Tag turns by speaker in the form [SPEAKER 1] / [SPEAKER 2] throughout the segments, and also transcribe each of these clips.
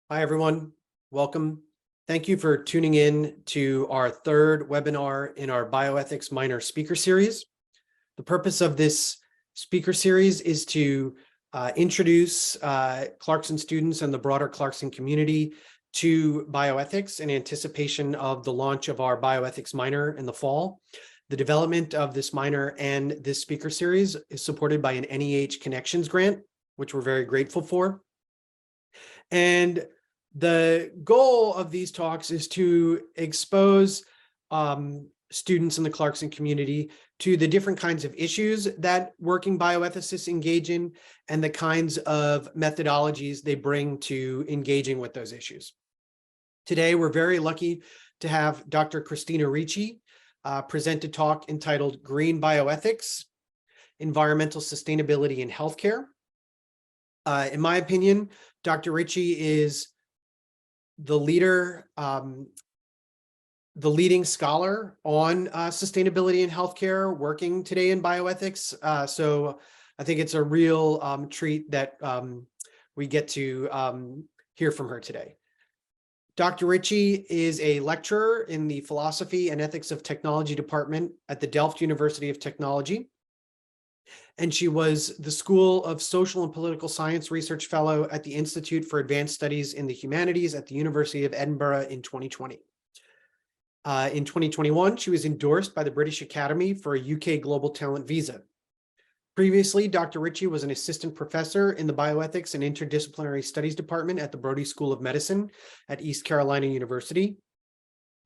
[SPEAKER 1] Hi, everyone. Welcome. Thank you for tuning in to our third webinar in our Bioethics Minor Speaker Series. The purpose of this speaker series is to introduce Clarkson students and the broader Clarkson community to bioethics in anticipation of the launch of our Bioethics Minor in the fall. The development of this minor and this speaker series is supported by an NEH Connections grant, which we're very grateful for. And the goal of these talks is to expose students in the Clarkson community to the different kinds of issues that working bioethicists engage in and the kinds of methodologies they bring to engaging with those issues. Today, we're very lucky to have Dr. Christina Ricci present a talk entitled Green Bioethics, Environmental Sustainability in Healthcare. In my opinion, Dr. Ricci is the leader, the leading scholar on sustainability in healthcare working today in bioethics. So I think it's a real treat that we get to hear from her today. Dr. Ricci is a lecturer in the Philosophy and Ethics of Technology department at the Delft University of Technology. And she was the School of Social and Political Science Research Fellow at the Institute for Advanced Studies in the Humanities at the University of Edinburgh in 2020. In 2021, she was endorsed by the British Academy for a UK Global Talent Visa. Previously, Dr. Ricci was an assistant professor in the Bioethics and Interdisciplinary Studies Department at the Brody School of Medicine at East Carolina University.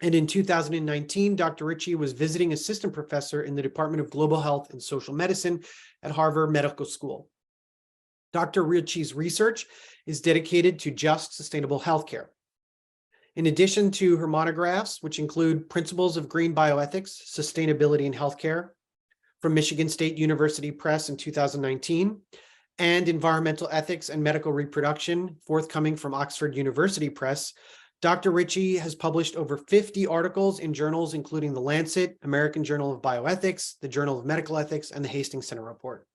[SPEAKER 1] And in 2019, Dr. Ricci was visiting assistant professor in the Department of Global Health and Social Medicine at Harvard Medical School. Dr. Ricci's research is dedicated to just sustainable healthcare. In addition to her monographs, which include Principles of Green Bioethics, Sustainability in Healthcare from Michigan State University Press in 2019, and Environmental Ethics and Medical Reproduction, forthcoming from Oxford University Press, Dr. Ricci has published over 50 articles in journals, including The Lancet, American Journal of Bioethics, the Journal of Medical Ethics, and the Hastings Center Report.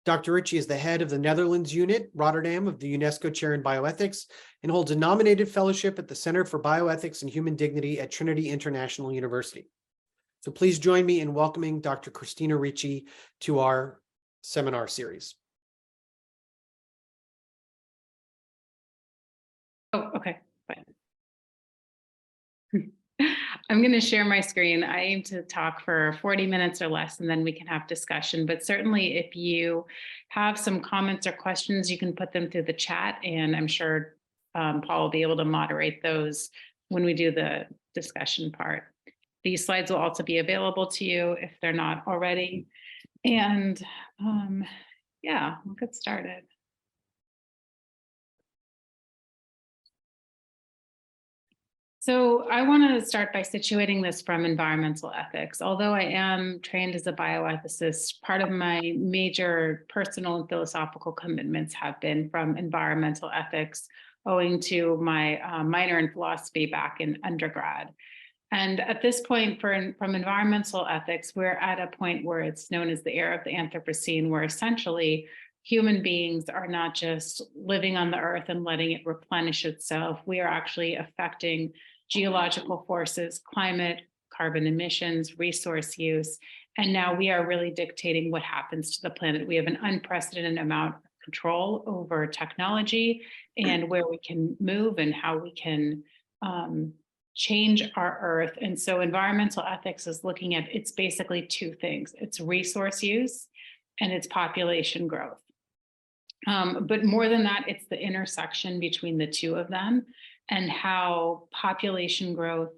[SPEAKER 1] Dr. Ricci is the head of the Netherlands unit, Rotterdam, of the UNESCO Chair in Bioethics, and holds a nominated fellowship at the Center for Bioethics and Human Dignity at Trinity International University. So please join me in welcoming Dr. Christina Ricci to our seminar series.
[SPEAKER 2] Oh, okay, fine. I'm going to share my screen. I aim to talk for 40 minutes or less, and then we can have discussion. But certainly if you have some comments or questions, you can put them through the chat, and I'm sure Paul will be able to moderate those when we do the discussion part. These slides will also be available to you if they're not already. And yeah, we'll get started. So I want to start by situating this from environmental ethics. Although I am trained as a bioethicist, part of my major personal and philosophical commitments have been from environmental ethics, owing to my minor in philosophy back in undergrad. And at this point, from environmental ethics, we're at a point where it's known as the era of the Anthropocene, where essentially human beings are not just living on the earth and letting it replenish itself. We are actually affecting geological forces, climate, carbon emissions, resource use, and now we are really dictating what happens to the planet. We have an unprecedented amount of control over technology and where we can move and how we can change our earth. And so environmental ethics is looking at, it's basically two things. It's resource use and it's population growth. But more than that, it's the intersection between the two of them and how population growth,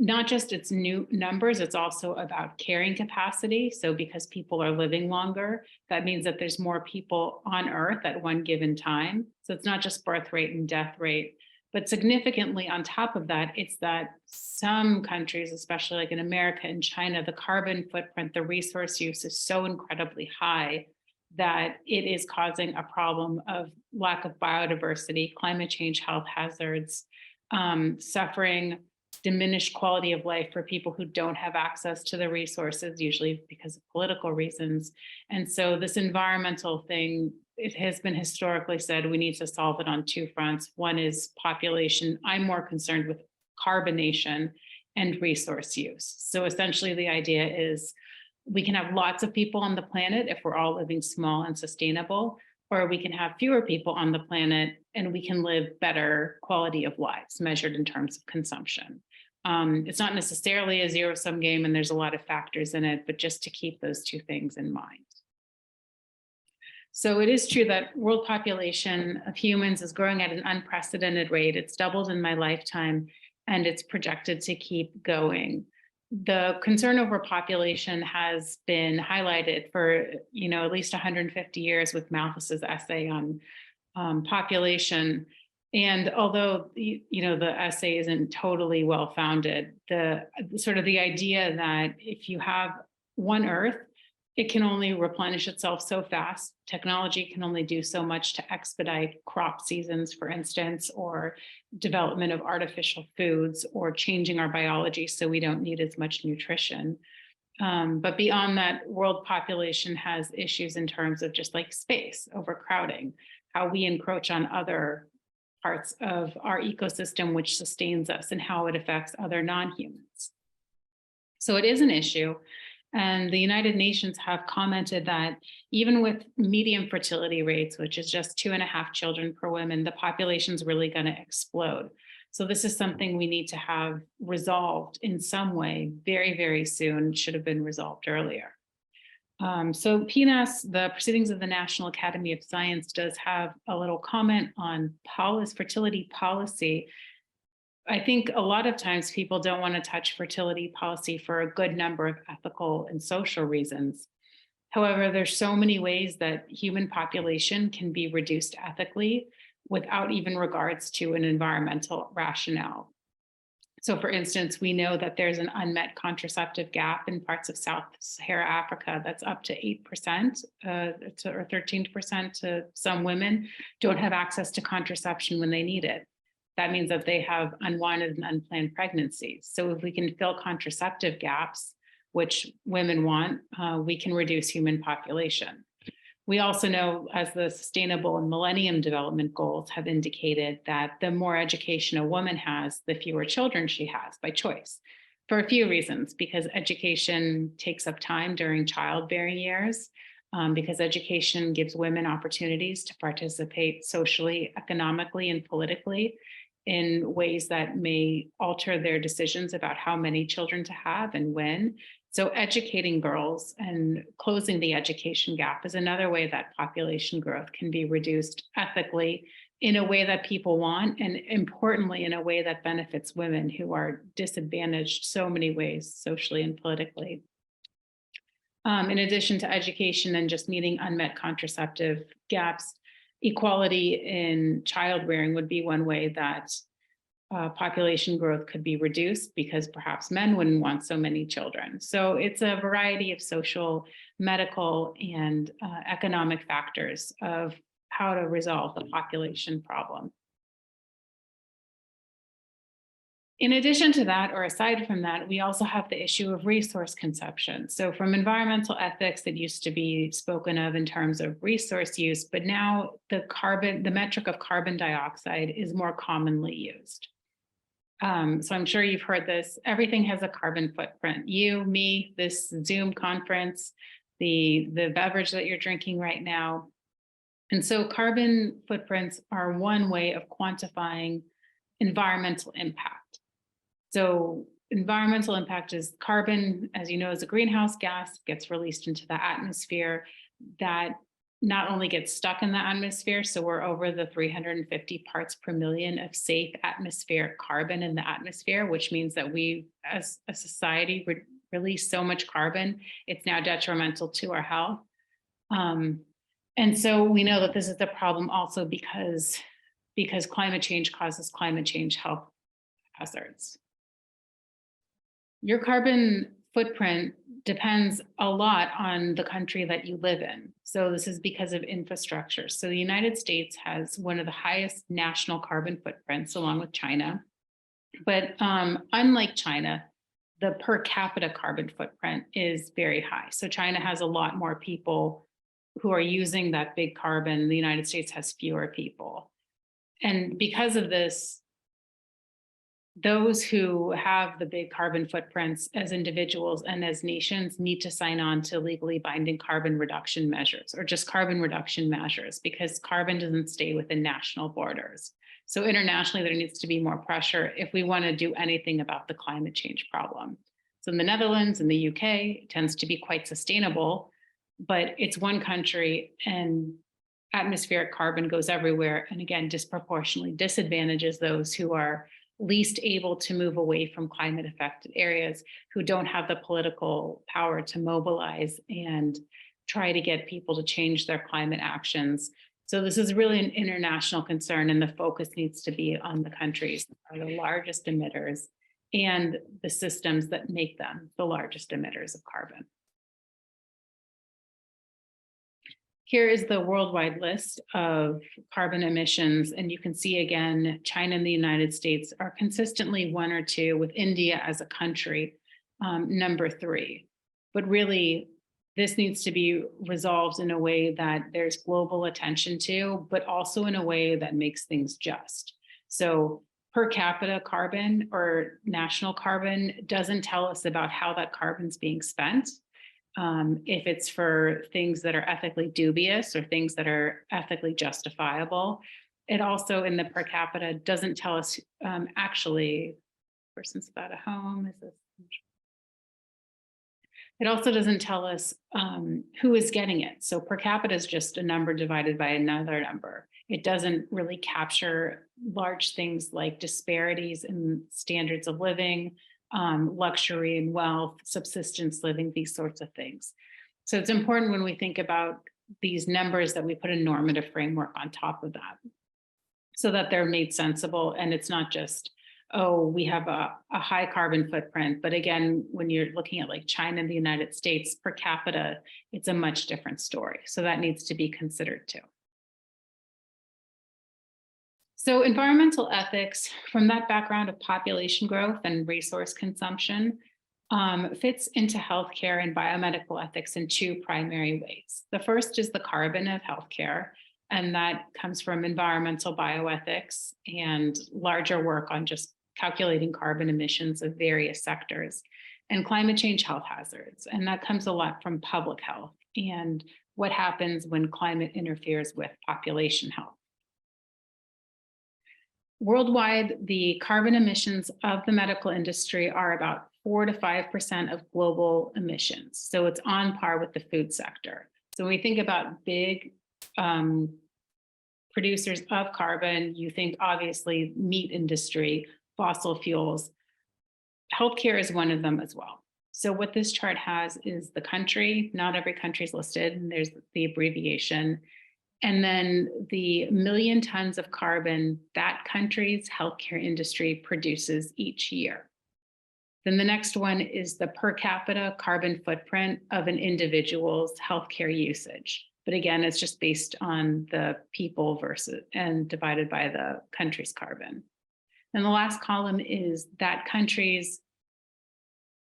[SPEAKER 2] not just its new numbers, it's also about carrying capacity. So because people are living longer, that means that there's more people on Earth at one given time. So it's not just birth rate and death rate, but significantly on top of that, it's that some countries, especially like in America and China, the carbon footprint, the resource use is so incredibly high that it is causing a problem of lack of biodiversity, climate change, health hazards, suffering, diminished quality of life for people who don't have access to the resources, usually because of political reasons. And so this environmental thing it has been historically said we need to solve it on two fronts. One is population. I'm more concerned with carbonation and resource use. So essentially the idea is we can have lots of people on the planet if we're all living small and sustainable, or we can have fewer people on the planet and we can live better quality of lives measured in terms of consumption. It's not necessarily a zero-sum game, and there's a lot of factors in it, but just to keep those two things in mind. So it is true that world population of humans is growing at an unprecedented rate. It's doubled in my lifetime, and it's projected to keep going. The concern over population has been highlighted for, at least 150 years with Malthus's essay on population. And although, the essay isn't totally well-founded, the idea that if you have one Earth, it can only replenish itself so fast. Technology can only do so much to expedite crop seasons, for instance, or development of artificial foods, or changing our biology so we don't need as much nutrition. But beyond that, world population has issues in terms of just like space, overcrowding, how we encroach on other parts of our ecosystem, which sustains us, and how it affects other non-humans. So it is an issue. And the United Nations have commented that even with medium fertility rates, which is just 2.5 children per woman, the population's really going to explode. So this is something we need to have resolved in some way very, very soon. Should have been resolved earlier. So PNAS, the Proceedings of the National Academy of Science, does have a little comment on fertility policy. I think a lot of times people don't want to touch fertility policy for a good number of ethical and social reasons. However, there's so many ways that human population can be reduced ethically without even regards to an environmental rationale. So for instance, we know that there's an unmet contraceptive gap in parts of Sub-Saharan Africa that's up to 8% or 13% to some women don't have access to contraception when they need it. That means that they have unwanted and unplanned pregnancies. So if we can fill contraceptive gaps, which women want, we can reduce human population. We also know, as the Sustainable and Millennium Development Goals have indicated, that the more education a woman has, the fewer children she has by choice, for a few reasons. Because education takes up time during childbearing years, because education gives women opportunities to participate socially, economically, and politically in ways that may alter their decisions about how many children to have and when. So educating girls and closing the education gap is another way that population growth can be reduced ethically in a way that people want, and importantly, in a way that benefits women who are disadvantaged so many ways, socially and politically. In addition to education and just meeting unmet contraceptive gaps, equality in childbearing would be one way that population growth could be reduced, because perhaps men wouldn't want so many children. So it's a variety of social, medical, and economic factors of how to resolve the population problem. In addition to that, or aside from that, we also have the issue of resource consumption. So from environmental ethics, it used to be spoken of in terms of resource use, but now the metric of carbon dioxide is more commonly used. So I'm sure you've heard this. Everything has a carbon footprint. You, me, this Zoom conference, the beverage that you're drinking right now. And so carbon footprints are one way of quantifying environmental impact. So environmental impact is carbon, as you know, is a greenhouse gas, gets released into the atmosphere, that not only gets stuck in the atmosphere, so we're over the 350 parts per million of safe atmospheric carbon in the atmosphere, which means that we as a society release so much carbon, it's now detrimental to our health. And so we know that this is the problem also because climate change causes climate change health hazards. Your carbon footprint depends a lot on the country that you live in. So this is because of infrastructure. So the United States has one of the highest national carbon footprints, along with China. But unlike China, the per capita carbon footprint is very high. So China has a lot more people who are using that big carbon, the United States has fewer people. And because of this, those who have the big carbon footprints as individuals and as nations need to sign on to legally binding carbon reduction measures, or just carbon reduction measures, because carbon doesn't stay within national borders. So internationally, there needs to be more pressure if we want to do anything about the climate change problem. So in the Netherlands and the UK, it tends to be quite sustainable, but it's one country and atmospheric carbon goes everywhere. And again, disproportionately disadvantages those who are least able to move away from climate affected areas, who don't have the political power to mobilize and try to get people to change their climate actions. So this is really an international concern, and the focus needs to be on the countries that are the largest emitters and the systems that make them the largest emitters of carbon. Here is the worldwide list of carbon emissions, and you can see again, China and the United States are consistently 1 or 2, with India as a country, number 3. But really, this needs to be resolved in a way that there's global attention to, but also in a way that makes things just. So per capita carbon or national carbon doesn't tell us about how that carbon's being spent. If it's for things that are ethically dubious or things that are ethically justifiable. It also, in the per capita, doesn't tell us actually, persons without a home, is this? It also doesn't tell us who is getting it. So per capita is just a number divided by another number. It doesn't really capture large things like disparities in standards of living, luxury and wealth, subsistence living, these sorts of things. So it's important when we think about these numbers that we put a normative framework on top of that so that they're made sensible. And it's not just, oh, we have a high carbon footprint. But again, when you're looking at like China and the United States per capita, it's a much different story. So that needs to be considered too. So environmental ethics, from that background of population growth and resource consumption, fits into healthcare and biomedical ethics in 2 primary ways. The first is the carbon of healthcare, and that comes from environmental bioethics and larger work on just calculating carbon emissions of various sectors, and climate change health hazards. And that comes a lot from public health and what happens when climate interferes with population health. Worldwide, the carbon emissions of the medical industry are about 4 to 5% of global emissions. So it's on par with the food sector. So when we think about big producers of carbon, you think obviously meat industry, fossil fuels. Healthcare is one of them as well. So what this chart has is the country, not every country is listed, and there's the abbreviation. And then the million tons of carbon that country's healthcare industry produces each year. Then the next one is the per capita carbon footprint of an individual's healthcare usage. But again, it's just based on the people versus and divided by the country's carbon. And the last column is that country's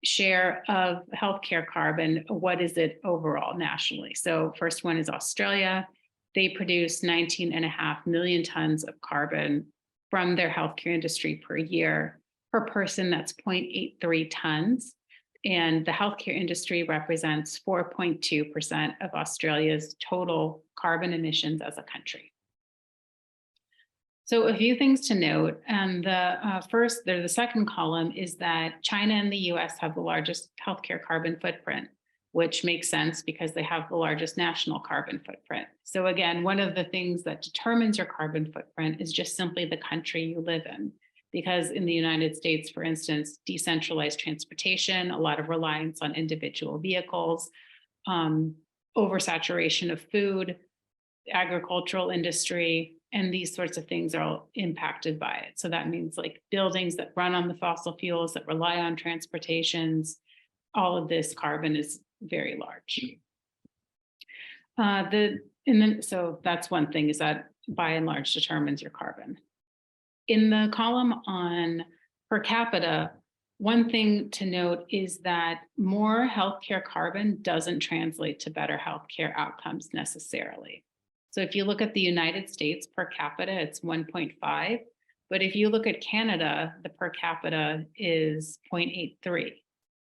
[SPEAKER 2] share of healthcare carbon. What is it overall nationally? So first one is Australia. They produce 19.5 million tons of carbon from their healthcare industry per year. Per person, that's 0.83 tons. And the healthcare industry represents 4.2% of Australia's total carbon emissions as a country. So a few things to note, and the second column is that China and the US have the largest healthcare carbon footprint, which makes sense because they have the largest national carbon footprint. So again, one of the things that determines your carbon footprint is just simply the country you live in. Because in the United States, for instance, decentralized transportation, a lot of reliance on individual vehicles, oversaturation of food, agricultural industry, and these sorts of things are all impacted by it. So that means like buildings that run on the fossil fuels, that rely on transportations, all of this carbon is very large. So that's one thing, is that by and large determines your carbon. In the column on per capita, One thing to note is that more healthcare carbon doesn't translate to better healthcare outcomes necessarily. So if you look at the United States per capita, it's 1.5. But if you look at Canada, the per capita is 0.83.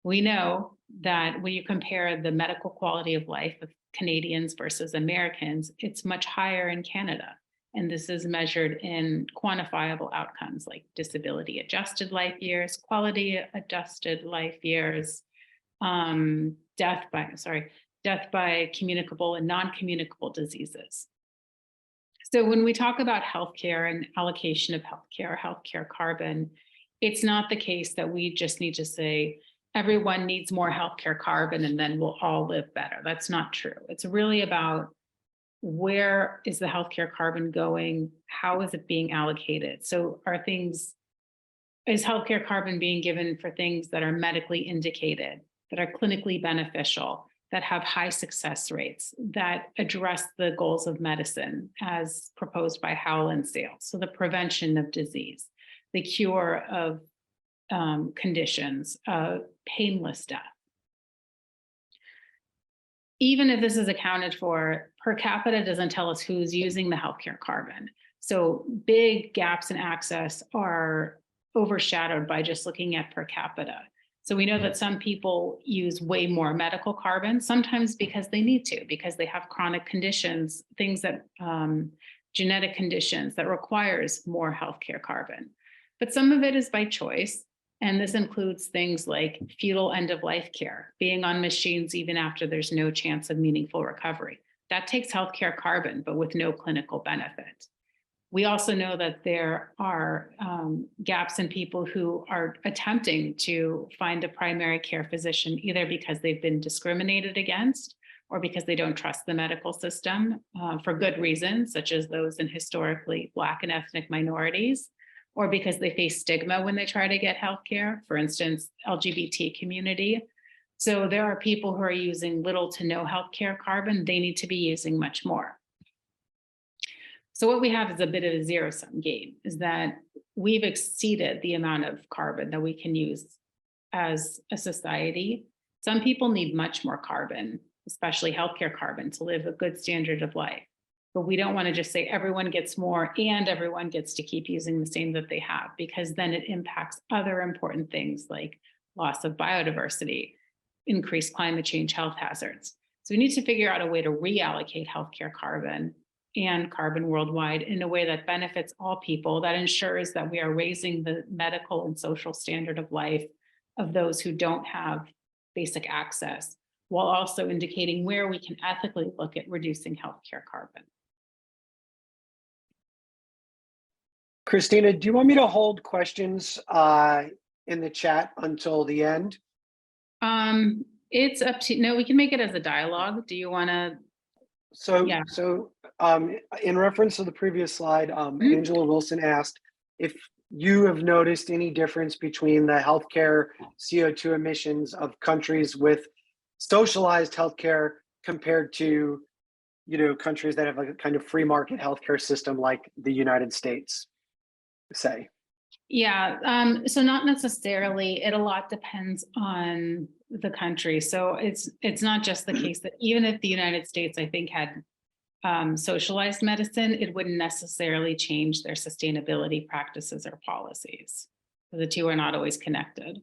[SPEAKER 2] We know that when you compare the medical quality of life of Canadians versus Americans, it's much higher in Canada. And this is measured in quantifiable outcomes like disability adjusted life years, quality adjusted life years, death by communicable and non-communicable diseases. So when we talk about healthcare and allocation of healthcare carbon, it's not the case that we just need to say everyone needs more healthcare carbon and then we'll all live better. That's not true. It's really about where is the healthcare carbon going? How is it being allocated? So is healthcare carbon being given for things that are medically indicated, that are clinically beneficial, that have high success rates, that address the goals of medicine as proposed by Howell and Sales? So the prevention of disease, the cure of conditions, painless death. Even if this is accounted for, per capita doesn't tell us who's using the healthcare carbon. So big gaps in access are overshadowed by just looking at per capita. So we know that some people use way more medical carbon, sometimes because they need to, because they have chronic conditions, things that genetic conditions that requires more healthcare carbon. But some of it is by choice. And this includes things like fetal end-of-life care, being on machines even after there's no chance of meaningful recovery. That takes healthcare carbon, but with no clinical benefit. We also know that there are gaps in people who are attempting to find a primary care physician, either because they've been discriminated against or because they don't trust the medical system for good reasons, such as those in historically Black and ethnic minorities, or because they face stigma when they try to get healthcare, for instance, LGBT community. So there are people who are using little to no healthcare carbon. They need to be using much more. So what we have is a bit of a zero-sum game, is that we've exceeded the amount of carbon that we can use as a society. Some people need much more carbon, especially healthcare carbon, to live a good standard of life. But we don't want to just say everyone gets more and everyone gets to keep using the same that they have, because then it impacts other important things like loss of biodiversity, increased climate change, health hazards. So we need to figure out a way to reallocate healthcare carbon and carbon worldwide in a way that benefits all people, that ensures that we are raising the medical and social standard of life of those who don't have basic access, while also indicating where we can ethically look at reducing healthcare carbon.
[SPEAKER 3] Christina, do you want me to hold questions in the chat until the end?
[SPEAKER 2] It's up to, no, we can make it as a dialogue. Do you want to?
[SPEAKER 3] So,
[SPEAKER 2] Yeah.
[SPEAKER 3] In reference to the previous slide, Angela Wilson asked if you have noticed any difference between the healthcare CO2 emissions of countries with socialized healthcare compared to, countries that have like a kind of free market healthcare system like the United States, say.
[SPEAKER 2] Yeah, so not necessarily. It a lot depends on the country. So it's not just the case that even if the United States, I think, had socialized medicine, it wouldn't necessarily change their sustainability practices or policies. The two are not always connected.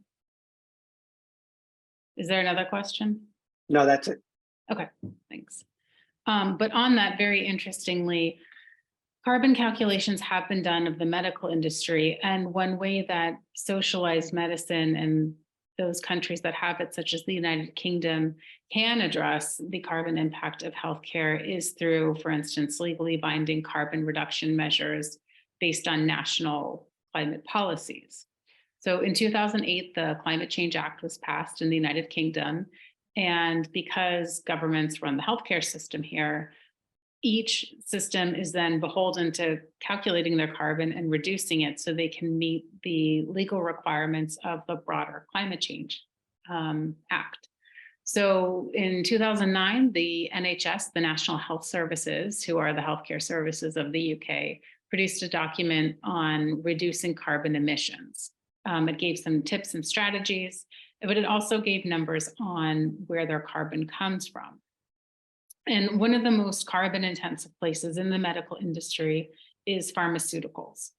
[SPEAKER 2] Is there another question?
[SPEAKER 3] No, that's it.
[SPEAKER 2] Okay, thanks. But on that, very interestingly, carbon calculations have been done of the medical industry. And one way that socialized medicine and those countries that have it, such as the United Kingdom, can address the carbon impact of healthcare is through, for instance, legally binding carbon reduction measures based on national climate policies. So in 2008, the Climate Change Act was passed in the United Kingdom. And because governments run the healthcare system here, each system is then beholden to calculating their carbon and reducing it so they can meet the legal requirements of the broader Climate Change Act. So in 2009, the NHS, the National Health Services, who are the healthcare services of the UK, produced a document on reducing carbon emissions It gave some tips and strategies, but it also gave numbers on where their carbon comes from. And one of the most carbon intensive places in the medical industry is pharmaceuticals.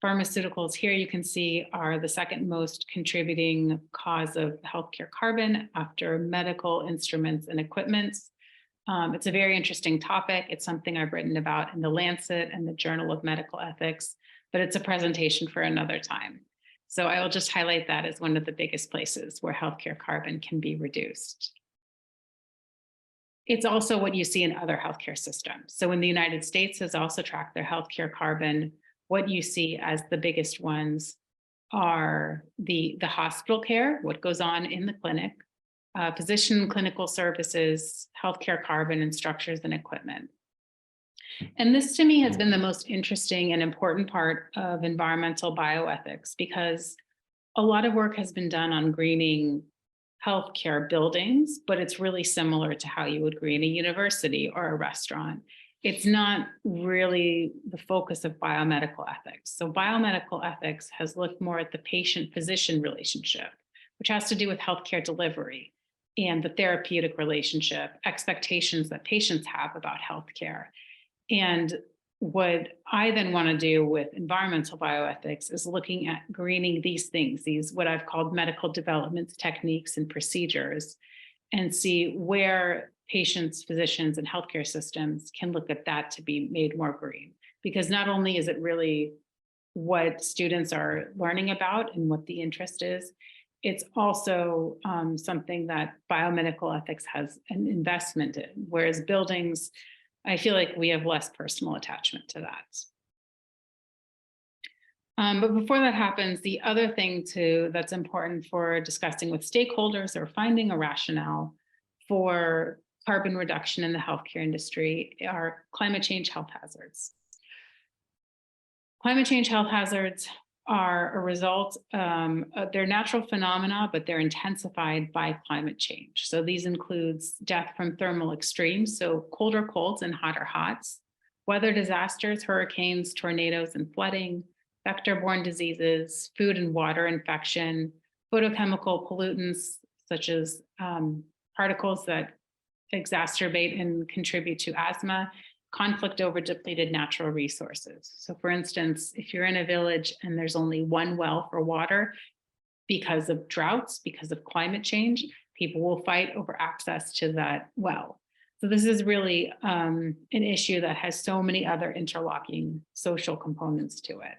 [SPEAKER 2] Pharmaceuticals here you can see are the second most contributing cause of healthcare carbon after medical instruments and equipment. It's a very interesting topic. It's something I've written about in the Lancet and the Journal of Medical Ethics, but it's a presentation for another time. So I will just highlight that as one of the biggest places where healthcare carbon can be reduced. It's also what you see in other healthcare systems. So when the United States has also tracked their healthcare carbon, what you see as the biggest ones are the hospital care, what goes on in the clinic, physician clinical services, healthcare carbon, and structures and equipment. And this to me has been the most interesting and important part of environmental bioethics, because a lot of work has been done on greening healthcare buildings, but it's really similar to how you would green a university or a restaurant. It's not really the focus of biomedical ethics. So biomedical ethics has looked more at the patient-physician relationship, which has to do with healthcare delivery and the therapeutic relationship, expectations that patients have about healthcare. And what I then want to do with environmental bioethics is looking at greening these things, these what I've called medical development techniques and procedures, and see where patients, physicians, and healthcare systems can look at that to be made more green. Because not only is it really what students are learning about and what the interest is, it's also something that biomedical ethics has an investment in, whereas buildings, I feel like we have less personal attachment to that. But before that happens, the other thing that's important for discussing with stakeholders or finding a rationale for carbon reduction in the healthcare industry are climate change health hazards. Climate change health hazards are a result, they're natural phenomena, but they're intensified by climate change. So these includes death from thermal extremes, so colder colds and hotter hots, weather disasters, hurricanes, tornadoes, and flooding, vector-borne diseases, food and water infection, photochemical pollutants, such as particles that exacerbate and contribute to asthma, conflict over depleted natural resources. So for instance, if you're in a village and there's only one well for water because of droughts, because of climate change, people will fight over access to that well. So this is really an issue that has so many other interlocking social components to it.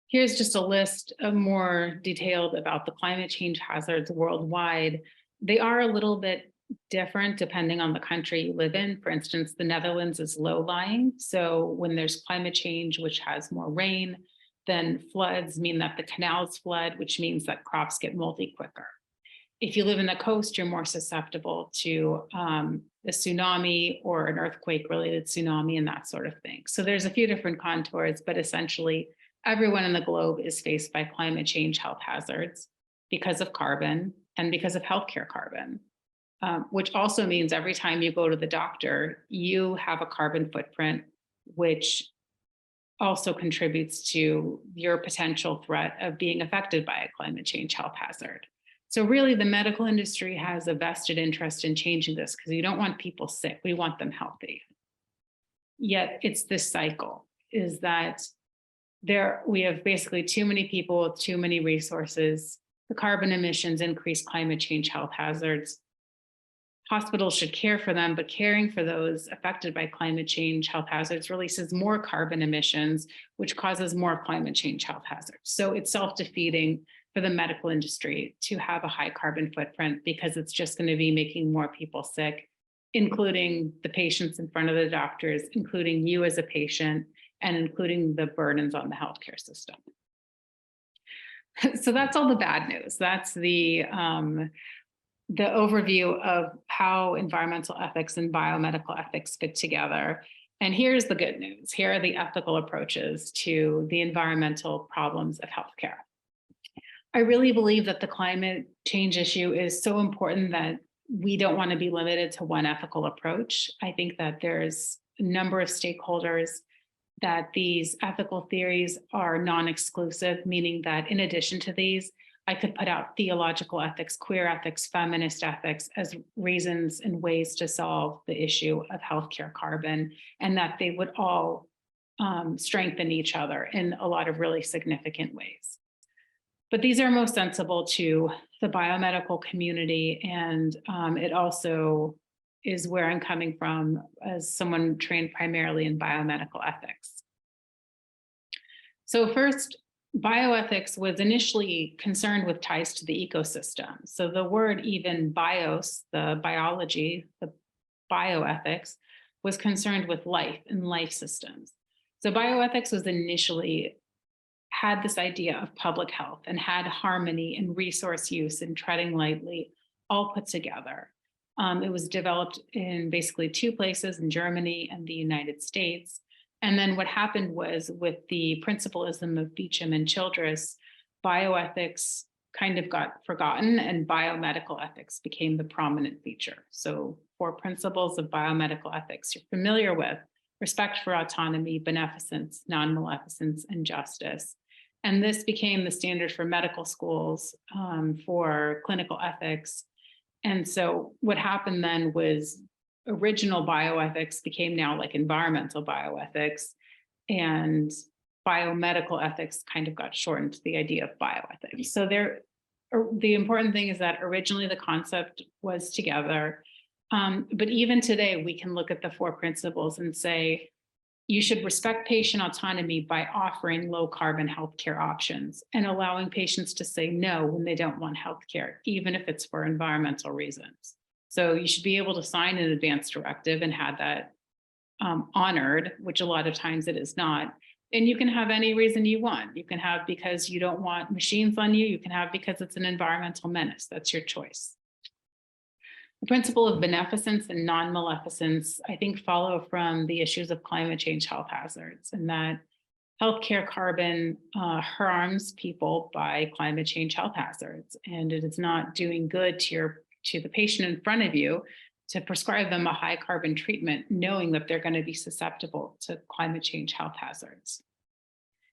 [SPEAKER 2] Here's just a list of more detailed about the climate change hazards worldwide. They are a little bit different depending on the country you live in. For instance, the Netherlands is low-lying. So when there's climate change, which has more rain, then floods mean that the canals flood, which means that crops get moldy quicker. If you live in the coast, you're more susceptible to a tsunami or an earthquake-related tsunami and that sort of thing. So there's a few different contours, but essentially everyone in the globe is faced by climate change health hazards because of carbon and because of healthcare carbon. Which also means every time you go to the doctor, you have a carbon footprint, which also contributes to your potential threat of being affected by a climate change health hazard. So really the medical industry has a vested interest in changing this because you don't want people sick, we want them healthy. Yet it's this cycle, is that we have basically too many people with too many resources. The carbon emissions increase climate change health hazards. Hospitals should care for them, but caring for those affected by climate change health hazards releases more carbon emissions, which causes more climate change health hazards. So it's self-defeating for the medical industry to have a high carbon footprint because it's just going to be making more people sick, including the patients in front of the doctors, including you as a patient, and including the burdens on the healthcare system. So that's all the bad news. That's the overview of how environmental ethics and biomedical ethics fit together. And here's the good news. Here are the ethical approaches to the environmental problems of healthcare. I really believe that the climate change issue is so important that we don't want to be limited to one ethical approach. I think that there's a number of stakeholders that these ethical theories are non-exclusive, meaning that in addition to these, I could put out theological ethics, queer ethics, feminist ethics as reasons and ways to solve the issue of healthcare carbon, and that they would all strengthen each other in a lot of really significant ways. But these are most sensible to the biomedical community, and it also is where I'm coming from as someone trained primarily in biomedical ethics. So first, bioethics was initially concerned with ties to the ecosystem. So the word even bios, the biology, the bioethics, was concerned with life and life systems. So bioethics was initially had this idea of public health and had harmony and resource use and treading lightly all put together. It was developed in basically two places, in Germany and the United States. And then what happened was, with the principalism of Beecham and Childress, bioethics kind of got forgotten and biomedical ethics became the prominent feature. So 4 principles of biomedical ethics you're familiar with: respect for autonomy, beneficence, non-maleficence, and justice. And this became the standard for medical schools, for clinical ethics. And so what happened then was original bioethics became now like environmental bioethics, and biomedical ethics kind of got shortened to the idea of bioethics. So the important thing is that originally the concept was together. But even today, we can look at the 4 principles and say, you should respect patient autonomy by offering low carbon healthcare options and allowing patients to say no when they don't want healthcare, even if it's for environmental reasons. So you should be able to sign an advance directive and have that honored, which a lot of times it is not. And you can have any reason you want. You can have because you don't want machines on you. You can have because it's an environmental menace. That's your choice. The principle of beneficence and non-maleficence, I think, follow from the issues of climate change health hazards, and that healthcare carbon harms people by climate change health hazards, and it is not doing good to the patient in front of you to prescribe them a high carbon treatment, knowing that they're going to be susceptible to climate change health hazards.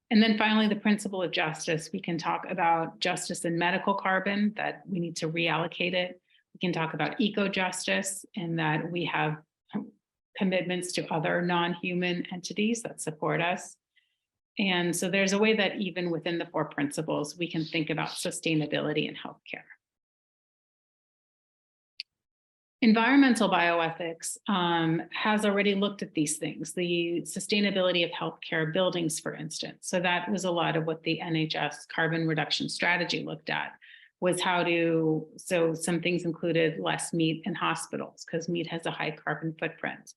[SPEAKER 2] And then finally, the principle of justice. We can talk about justice in medical carbon, that we need to reallocate it. We can talk about eco-justice, and that we have commitments to other non-human entities that support us. And so there's a way that even within the 4 principles, we can think about sustainability in healthcare. Environmental bioethics has already looked at these things, the sustainability of healthcare buildings, for instance. So that was a lot of what the NHS carbon reduction strategy looked at, was so some things included less meat in hospitals because meat has a high carbon footprint,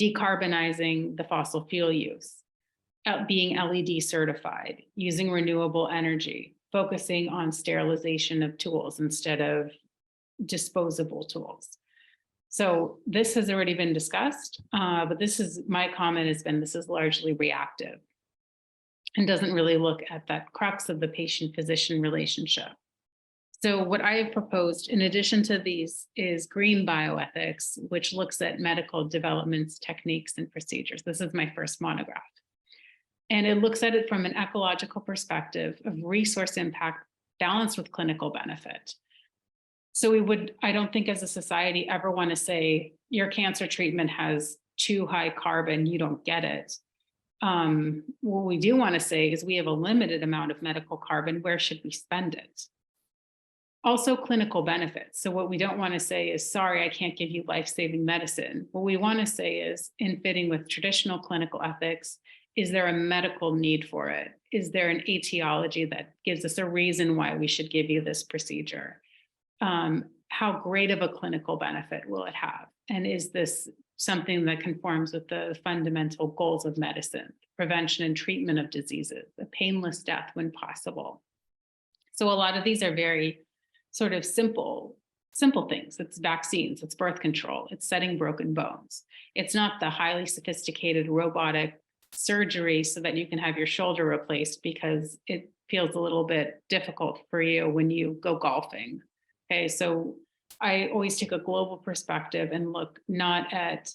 [SPEAKER 2] decarbonizing the fossil fuel use, being LED certified, using renewable energy, focusing on sterilization of tools instead of disposable tools. So this has already been discussed, but my comment has been, this is largely reactive and doesn't really look at that crux of the patient-physician relationship. So what I have proposed, in addition to these, is green bioethics, which looks at medical developments, techniques, and procedures. This is my first monograph. And it looks at it from an ecological perspective of resource impact balanced with clinical benefit. So I don't think as a society ever want to say, your cancer treatment has too high carbon, you don't get it. What we do want to say is we have a limited amount of medical carbon, where should we spend it? Also clinical benefits. So what we don't want to say is, sorry, I can't give you life-saving medicine. What we want to say is, in fitting with traditional clinical ethics, is there a medical need for it? Is there an etiology that gives us a reason why we should give you this procedure? How great of a clinical benefit will it have? And is this something that conforms with the fundamental goals of medicine, prevention and treatment of diseases, a painless death when possible? So a lot of these are very sort of simple things. It's vaccines, it's birth control, it's setting broken bones. It's not the highly sophisticated robotic surgery so that you can have your shoulder replaced because it feels a little bit difficult for you when you go golfing. Okay, so I always take a global perspective and look not at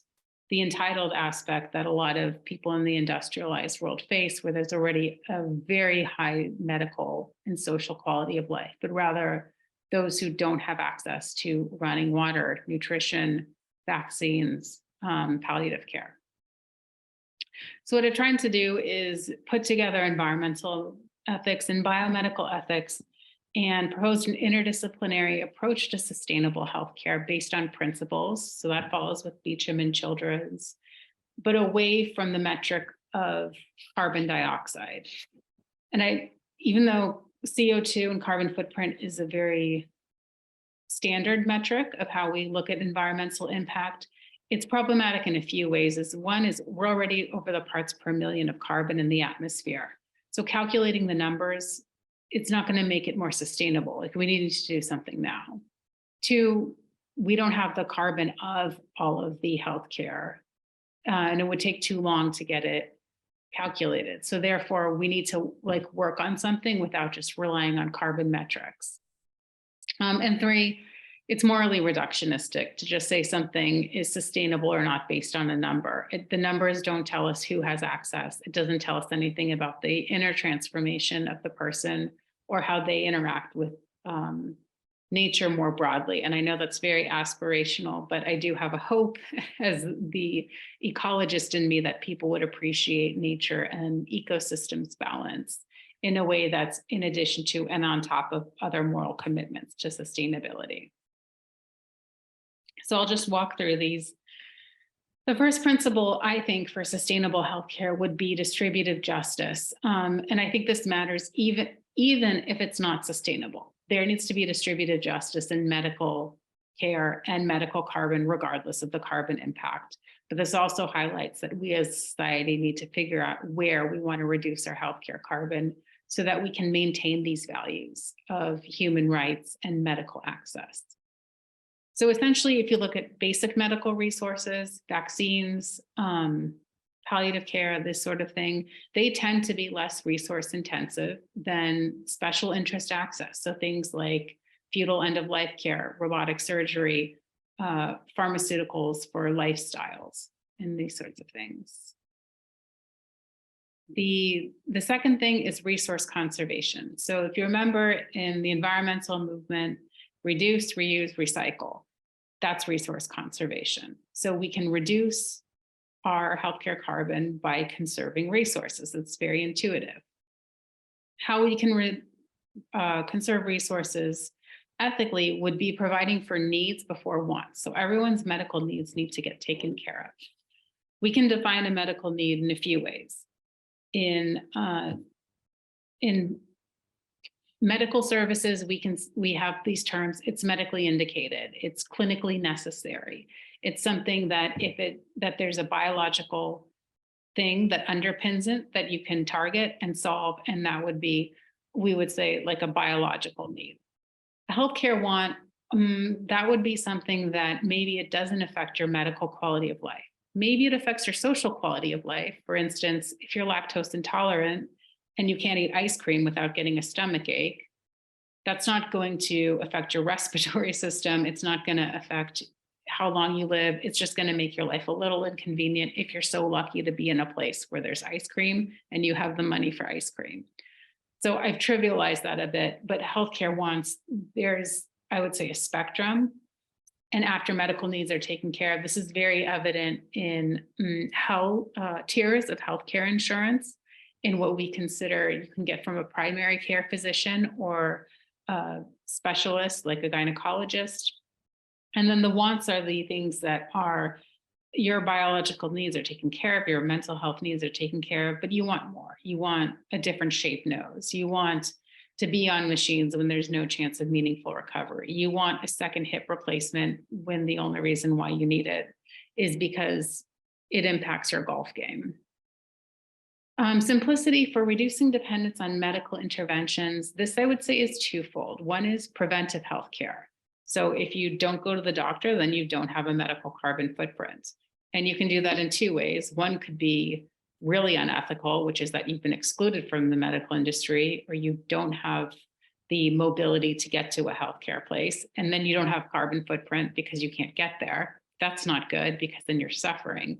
[SPEAKER 2] the entitled aspect that a lot of people in the industrialized world face, where there's already a very high medical and social quality of life, but rather those who don't have access to running water, nutrition, vaccines, palliative care. So what I'm trying to do is put together environmental ethics and biomedical ethics and proposed an interdisciplinary approach to sustainable healthcare based on principles. So that follows with Beecham and Childress, but away from the metric of carbon dioxide. And even though CO2 and carbon footprint is a very standard metric of how we look at environmental impact, it's problematic in a few ways. One is we're already over the parts per million of carbon in the atmosphere. So calculating the numbers, it's not going to make it more sustainable. Like, we need to do something now. Two, we don't have the carbon of all of the healthcare, and it would take too long to get it calculated. So therefore, we need to work on something without just relying on carbon metrics. And three, it's morally reductionistic to just say something is sustainable or not based on a number. The numbers don't tell us who has access. It doesn't tell us anything about the inner transformation of the person or how they interact with nature more broadly. And I know that's very aspirational, but I do have a hope as the ecologist in me that people would appreciate nature and ecosystems balance in a way that's in addition to and on top of other moral commitments to sustainability. So I'll just walk through these. The first principle, I think, for sustainable healthcare would be distributive justice. And I think this matters even if it's not sustainable. There needs to be distributive justice in medical care and medical carbon, regardless of the carbon impact. But this also highlights that we as a society need to figure out where we want to reduce our healthcare carbon so that we can maintain these values of human rights and medical access. So essentially, if you look at basic medical resources, vaccines, palliative care, this sort of thing, they tend to be less resource intensive than special interest access. So things like fetal end-of-life care, robotic surgery, pharmaceuticals for lifestyles, and these sorts of things. The second thing is resource conservation. So if you remember in the environmental movement, reduce, reuse, recycle. That's resource conservation. So we can reduce our healthcare carbon by conserving resources. It's very intuitive. How we can conserve resources ethically would be providing for needs before wants. So everyone's medical needs need to get taken care of. We can define a medical need in a few ways. In medical services, we have these terms. It's medically indicated. It's clinically necessary. It's something that that there's a biological thing that underpins it that you can target and solve, and that would be, we would say, like a biological need. A healthcare want, that would be something that maybe it doesn't affect your medical quality of life. Maybe it affects your social quality of life. For instance, if you're lactose intolerant and you can't eat ice cream without getting a stomach ache, that's not going to affect your respiratory system. It's not going to affect how long you live. It's just going to make your life a little inconvenient if you're so lucky to be in a place where there's ice cream and you have the money for ice cream. So I've trivialized that a bit, but healthcare wants, there's, I would say, a spectrum. And after medical needs are taken care of, this is very evident in how tiers of healthcare insurance in what we consider you can get from a primary care physician or a specialist like a gynecologist. And then the wants are the things that are your biological needs are taken care of, your mental health needs are taken care of, but you want more. You want a different shaped nose. You want to be on machines when there's no chance of meaningful recovery. You want a second hip replacement when the only reason why you need it is because it impacts your golf game. Simplicity for reducing dependence on medical interventions. This, I would say, is twofold. One is preventive healthcare. So if you don't go to the doctor, then you don't have a medical carbon footprint. And you can do that in two ways. One could be really unethical, which is that you've been excluded from the medical industry or you don't have the mobility to get to a healthcare place. And then you don't have carbon footprint because you can't get there. that's not good because then you're suffering.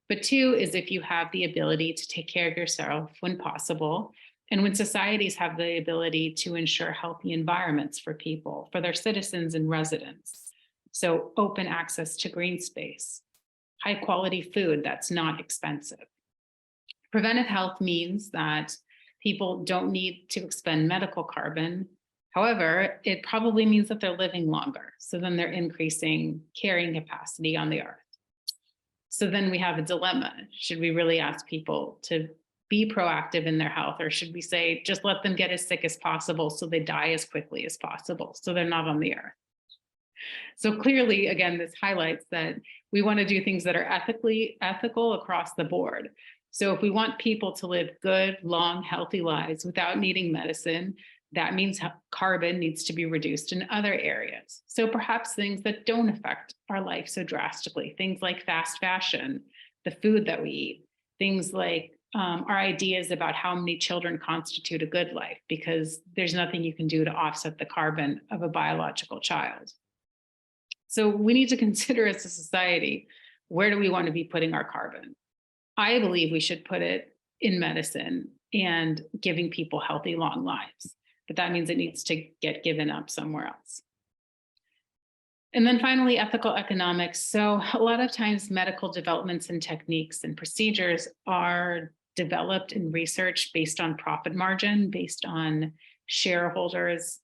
[SPEAKER 2] But two is if you have the ability to take care of yourself when possible, and when societies have the ability to ensure healthy environments for people, for their citizens and residents. So open access to green space, high quality food that's not expensive. Preventive health means that people don't need to expend medical carbon. However, it probably means that they're living longer. So then they're increasing carrying capacity on the earth. So then we have a dilemma. Should we really ask people to be proactive in their health, or should we say, just let them get as sick as possible so they die as quickly as possible, so they're not on the earth? So clearly, again, this highlights that we want to do things that are ethical across the board. So if we want people to live good, long, healthy lives without needing medicine, that means carbon needs to be reduced in other areas. So perhaps things that don't affect our life so drastically, things like fast fashion, the food that we eat, things like our ideas about how many children constitute a good life, because there's nothing you can do to offset the carbon of a biological child. So we need to consider as a society, where do we want to be putting our carbon? I believe we should put it in medicine and giving people healthy, long lives. But that means it needs to get given up somewhere else. And then finally, ethical economics. So a lot of times medical developments and techniques and procedures are developed and researched based on profit margin, based on shareholders'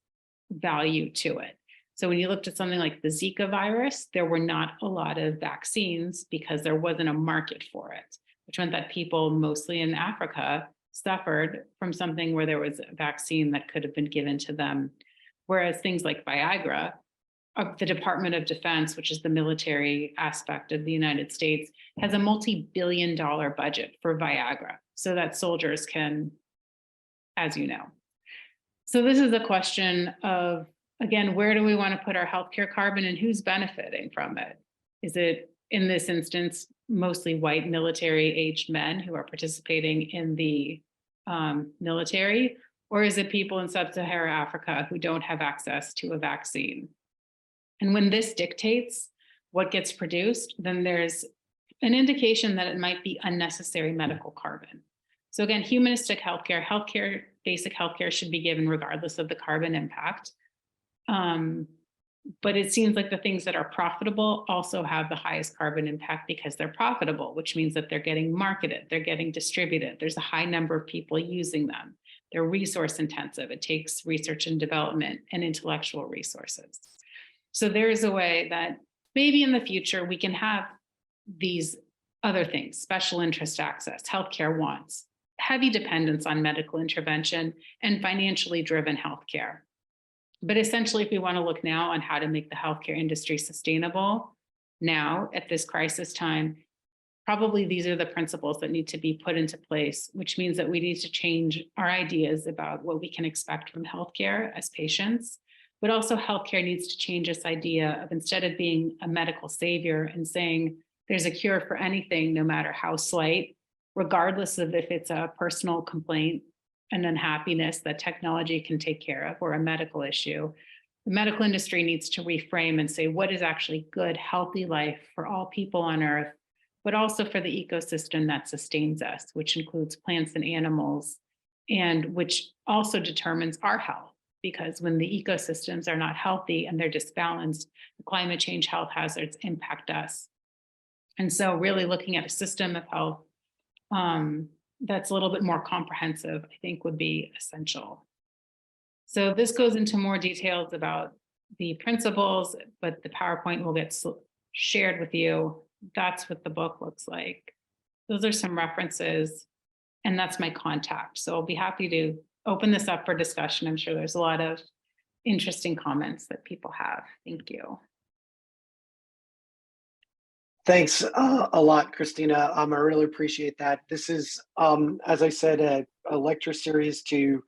[SPEAKER 2] value to it. So when you looked at something like the Zika virus, there were not a lot of vaccines because there wasn't a market for it, which meant that people mostly in Africa suffered from something where there was a vaccine that could have been given to them. Whereas things like Viagra, the Department of Defense, which is the military aspect of the United States, has a multi-billion-dollar budget for Viagra so that soldiers can, as you know. So this is a question of, again, where do we want to put our healthcare carbon and who's benefiting from it? Is it, in this instance, mostly white military-aged men who are participating in the military, or is it people in sub-Saharan Africa who don't have access to a vaccine? And when this dictates what gets produced, then there's an indication that it might be unnecessary medical carbon. So again, humanistic healthcare, basic healthcare should be given regardless of the carbon impact. But it seems like the things that are profitable also have the highest carbon impact because they're profitable, which means that they're getting marketed, they're getting distributed. There's a high number of people using them. They're resource intensive. It takes research and development and intellectual resources. So there is a way that maybe in the future we can have these other things, special interest access, healthcare wants, heavy dependence on medical intervention, and financially driven healthcare. But essentially, if we want to look now on how to make the healthcare industry sustainable now at this crisis time, probably these are the principles that need to be put into place, which means that we need to change our ideas about what we can expect from healthcare as patients. But also healthcare needs to change this idea of, instead of being a medical savior and saying there's a cure for anything, no matter how slight, regardless of if it's a personal complaint, an unhappiness that technology can take care of, or a medical issue, the medical industry needs to reframe and say, what is actually good, healthy life for all people on Earth, but also for the ecosystem that sustains us, which includes plants and animals, and which also determines our health. Because when the ecosystems are not healthy and they're disbalanced, the climate change health hazards impact us. And so really looking at a system of health that's a little bit more comprehensive, I think would be essential. So this goes into more details about the principles, but the PowerPoint will get shared with you. That's what the book looks like. Those are some references, and that's my contact. So I'll be happy to open this up for discussion. I'm sure there's a lot of interesting comments that people have. Thank you.
[SPEAKER 3] Thanks a lot, Christina. I really appreciate that. This is, as I said, a lecture series to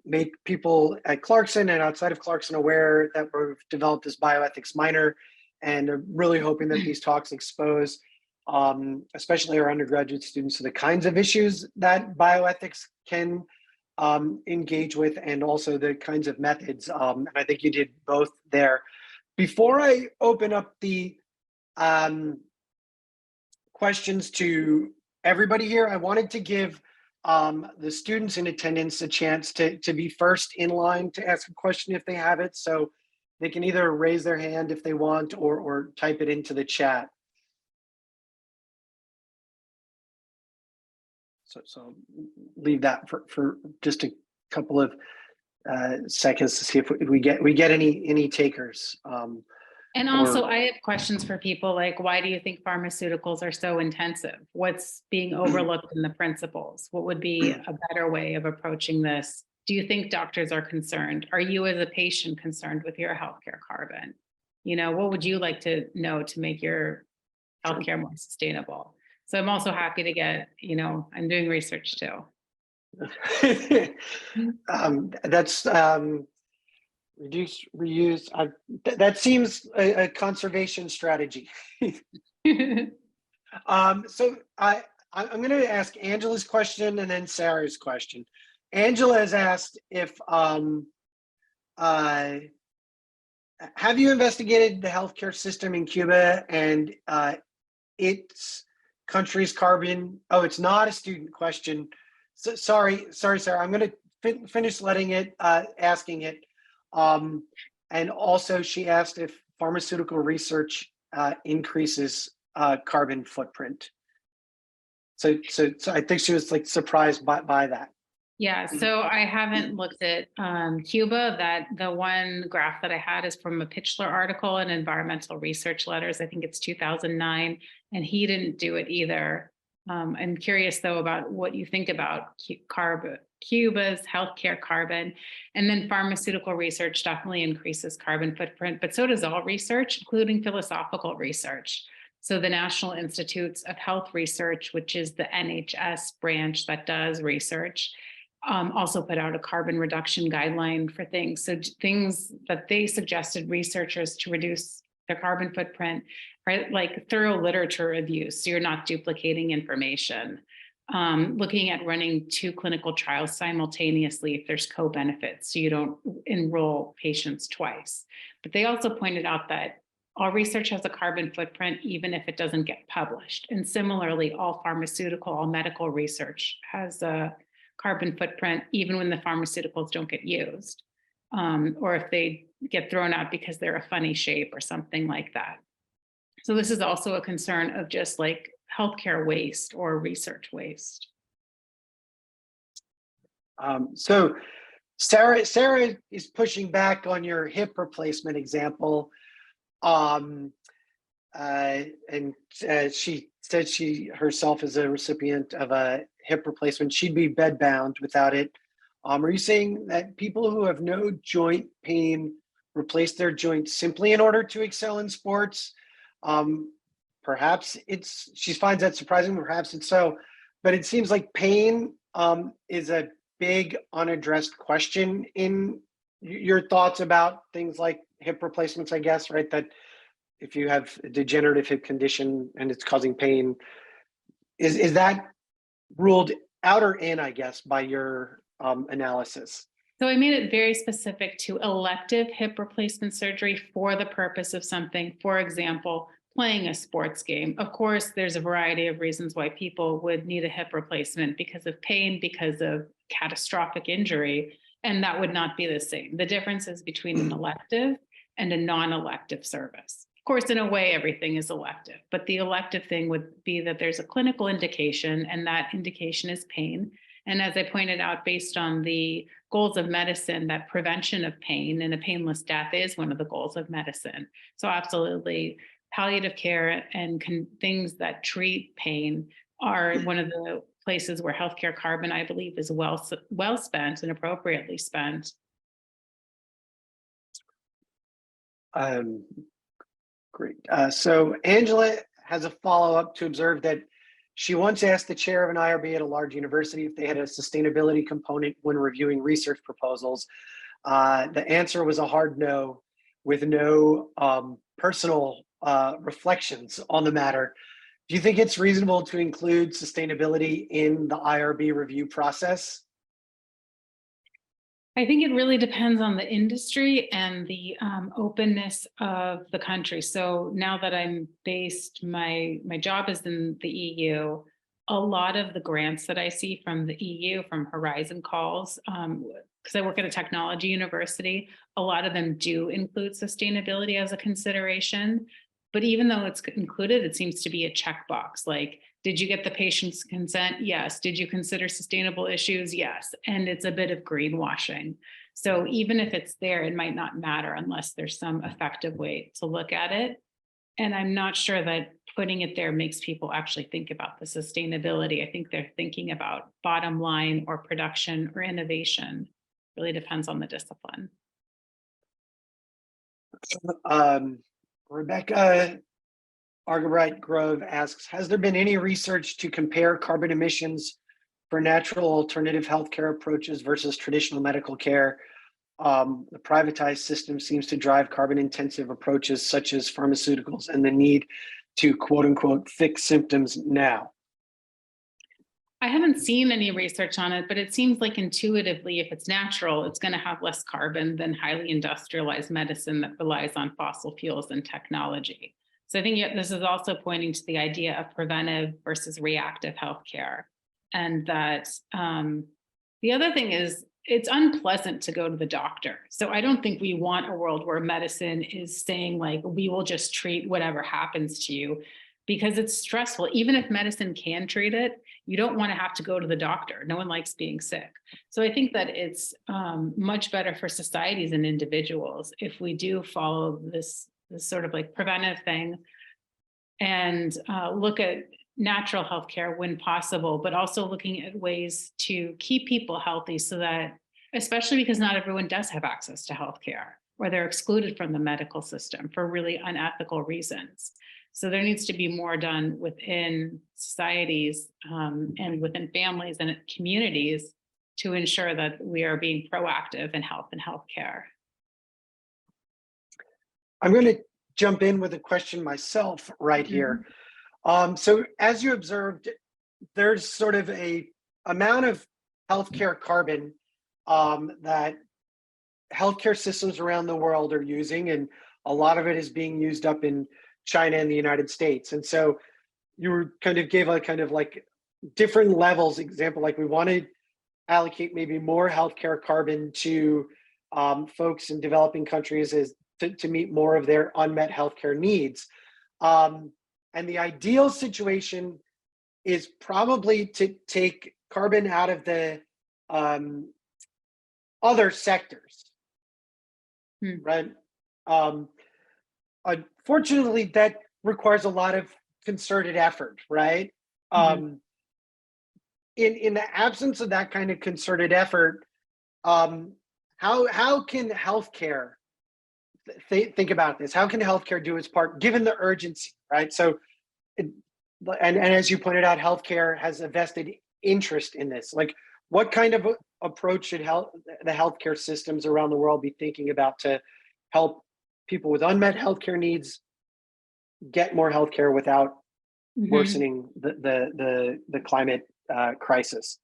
[SPEAKER 3] make people at Clarkson and outside of Clarkson aware that we've developed this bioethics minor, and I'm really hoping that these talks expose, especially our undergraduate students, to the kinds of issues that bioethics can engage with, and also the kinds of methods. And I think you did both there. Before I open up the questions to everybody here. I wanted to give the students in attendance a chance to be first in line to ask a question if they have it. So they can either raise their hand if they want or type it into the chat. So leave that for just a couple of seconds to see if we get any takers.
[SPEAKER 2] And also, I have questions for people like, why do you think pharmaceuticals are so intensive? What's being overlooked in the principles? What would be a better way of approaching this? Do you think doctors are concerned? Are you as a patient concerned with your healthcare carbon? You know, what would you like to know to make your healthcare more sustainable? So I'm also happy to get, you know, I'm doing research too.
[SPEAKER 3] That's reduce, reuse. That seems a conservation strategy. So I'm going to ask Angela's question and then Sarah's question. Angela has asked if have you investigated the healthcare system in Cuba and its country's carbon? Oh, it's not a student question. So, sorry, Sarah. I'm going to finish asking it. And also, she asked if pharmaceutical research increases carbon footprint. So I think she was like surprised by that.
[SPEAKER 2] Yeah, so I haven't looked at Cuba. That the one graph that I had is from a Pitchler article in Environmental Research Letters. I think it's 2009, and he didn't do it either. I'm curious though about what you think about Cuba's healthcare carbon, and then pharmaceutical research definitely increases carbon footprint, but so does all research, including philosophical research. So the National Institutes of Health Research, which is the NHS branch that does research, also put out a carbon reduction guideline for things. So things that they suggested researchers to reduce their carbon footprint, right? Like thorough literature reviews, so you're not duplicating information. Looking at running 2 clinical trials simultaneously if there's co-benefits, so you don't enroll patients twice. But they also pointed out that all research has a carbon footprint, even if it doesn't get published. And similarly, all pharmaceutical, all medical research has a carbon footprint, even when the pharmaceuticals don't get used, or if they get thrown out because they're a funny shape or something like that. So this is also a concern of just like healthcare waste or research waste.
[SPEAKER 3] So Sarah is pushing back on your hip replacement example. And she said she herself is a recipient of a hip replacement. She'd be bedbound without it. Are you saying that people who have no joint pain replace their joints simply in order to excel in sports? Perhaps she finds that surprising, perhaps it's so, but it seems like pain is a big unaddressed question in your thoughts about things like hip replacements, I guess, right? That if you have a degenerative hip condition and it's causing pain, is that ruled out or in, I guess, by your analysis?
[SPEAKER 2] So I made it very specific to elective hip replacement surgery for the purpose of something, for example, playing a sports game. Of course, there's a variety of reasons why people would need a hip replacement, because of pain, because of catastrophic injury, and that would not be the same. The difference is between an elective and a non-elective service. Of course, in a way, everything is elective, but the elective thing would be that there's a clinical indication, and that indication is pain. And as I pointed out, based on the goals of medicine, that prevention of pain and a painless death is one of the goals of medicine. So absolutely, palliative care and things that treat pain are one of the places where healthcare carbon, I believe, is well spent and appropriately spent.
[SPEAKER 3] Great. So Angela has a follow-up to observe that she once asked the chair of an IRB at a large university if they had a sustainability component when reviewing research proposals. The answer was a hard no, with no personal reflections on the matter. Do you think it's reasonable to include sustainability in the IRB review process?
[SPEAKER 2] I think it really depends on the industry and the openness of the country. So now that I'm based, my job is in the EU. A lot of the grants that I see from the EU, from Horizon calls, because I work at a technology university, a lot of them do include sustainability as a consideration. But even though it's included, it seems to be a checkbox. Like, did you get the patient's consent? Yes. Did you consider sustainable issues? Yes. And it's a bit of greenwashing. So even if it's there, it might not matter unless there's some effective way to look at it. And I'm not sure that putting it there makes people actually think about the sustainability. I think they're thinking about bottom line or production or innovation. Really depends on the discipline.
[SPEAKER 3] Rebecca Argabright Grove asks, has there been any research to compare carbon emissions for natural alternative healthcare approaches versus traditional medical care? The privatized system seems to drive carbon intensive approaches such as pharmaceuticals and the need to quote unquote fix symptoms now.
[SPEAKER 2] I haven't seen any research on it, but it seems like intuitively, if it's natural, it's going to have less carbon than highly industrialized medicine that relies on fossil fuels and technology. So I think this is also pointing to the idea of preventive versus reactive healthcare. And that the other thing is, it's unpleasant to go to the doctor. So I don't think we want a world where medicine is saying like, we will just treat whatever happens to you, because it's stressful. Even if medicine can treat it, you don't want to have to go to the doctor. No one likes being sick. So I think that it's much better for societies and individuals if we do follow this sort of like preventive thing and look at natural healthcare when possible, but also looking at ways to keep people healthy so that, especially because not everyone does have access to healthcare, or they're excluded from the medical system for really unethical reasons. So there needs to be more done within societies and within families and communities to ensure that we are being proactive in health and healthcare.
[SPEAKER 3] I'm going to jump in with a question myself right here. So as you observed, there's sort of a amount of healthcare carbon that healthcare systems around the world are using, and a lot of it is being used up in China and the United States. And so you kind of gave a kind of like different levels example, like we want to allocate maybe more healthcare carbon to folks in developing countries as to meet more of their unmet healthcare needs. And the ideal situation is probably to take carbon out of the other sectors, right? Unfortunately, that requires a lot of concerted effort, right? In the absence of that kind of concerted effort, how can healthcare think about this? How can healthcare do its part, given the urgency, right? So, and as you pointed out, healthcare has a vested interest in this. Like, what kind of approach should the healthcare systems around the world be thinking about to help people with unmet healthcare needs get more healthcare without worsening the climate crisis?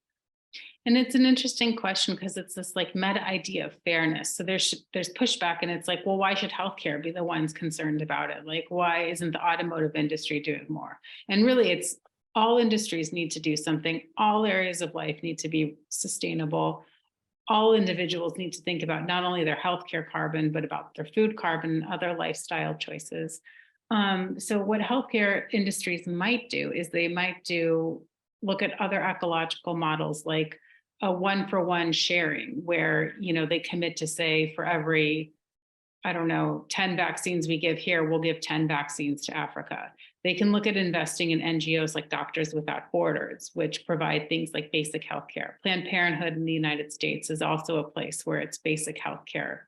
[SPEAKER 2] And it's an interesting question because it's this like meta idea of fairness. So there's pushback, and it's like, well, why should healthcare be the ones concerned about it? Like, why isn't the automotive industry doing more? And really, it's all industries need to do something. All areas of life need to be sustainable. All individuals need to think about not only their healthcare carbon, but about their food carbon and other lifestyle choices. So what healthcare industries might do is they might look at other ecological models, like a 1-for-1 sharing, where they commit to say for every, I don't know, 10 vaccines we give here, we'll give 10 vaccines to Africa. They can look at investing in NGOs like Doctors Without Borders, which provide things like basic healthcare. Planned Parenthood in the United States is also a place where it's basic healthcare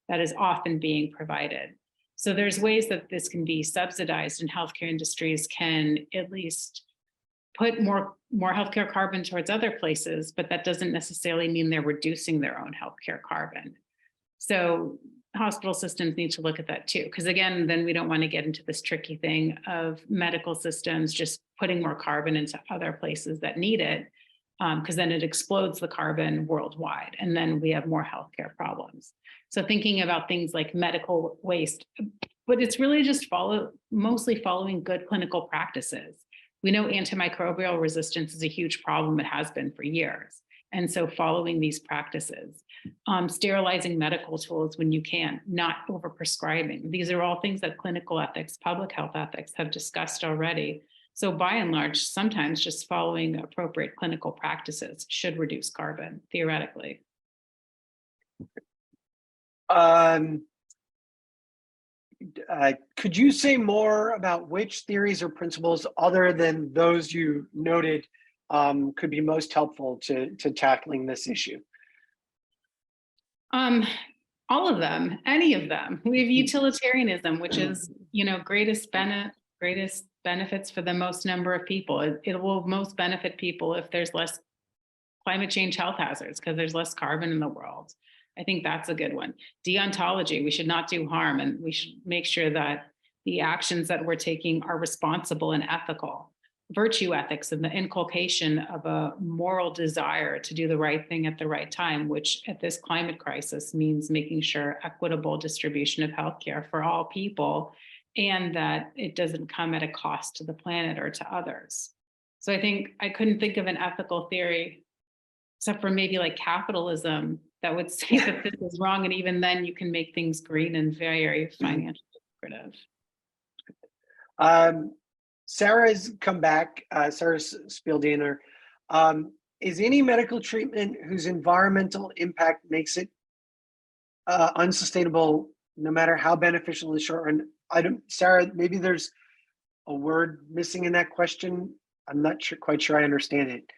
[SPEAKER 2] that is often being provided. So there's ways that this can be subsidized, and healthcare industries can at least put more healthcare carbon towards other places, but that doesn't necessarily mean they're reducing their own healthcare carbon. So hospital systems need to look at that too, because again, then we don't want to get into this tricky thing of medical systems just putting more carbon into other places that need it. because then it explodes the carbon worldwide, and then we have more healthcare problems. So thinking about things like medical waste, but it's really just mostly following good clinical practices. We know antimicrobial resistance is a huge problem. It has been for years. And so following these practices, sterilizing medical tools when you can, not overprescribing. These are all things that clinical ethics, public health ethics have discussed already. So by and large, sometimes just following appropriate clinical practices should reduce carbon, theoretically.
[SPEAKER 3] Could you say more about which theories or principles other than those you noted could be most helpful to tackling this issue?
[SPEAKER 2] All of them, any of them. We have utilitarianism, which is, greatest benefits for the most number of people. It will most benefit people if there's less climate change health hazards, because there's less carbon in the world. I think that's a good one. Deontology, we should not do harm, and we should make sure that the actions that we're taking are responsible and ethical. Virtue ethics and the inculcation of a moral desire to do the right thing at the right time, which at this climate crisis means making sure equitable distribution of healthcare for all people, and that it doesn't come at a cost to the planet or to others. So I think I couldn't think of an ethical theory, except for maybe like capitalism, that would say that this is wrong. And even then you can make things green and very financially lucrative.
[SPEAKER 3] Sarah's come back, Sarah Spieldiner. Is any medical treatment whose environmental impact makes it unsustainable, no matter how beneficial in the short run? Sarah, maybe there's a word missing in that question. I'm not quite sure I understand it.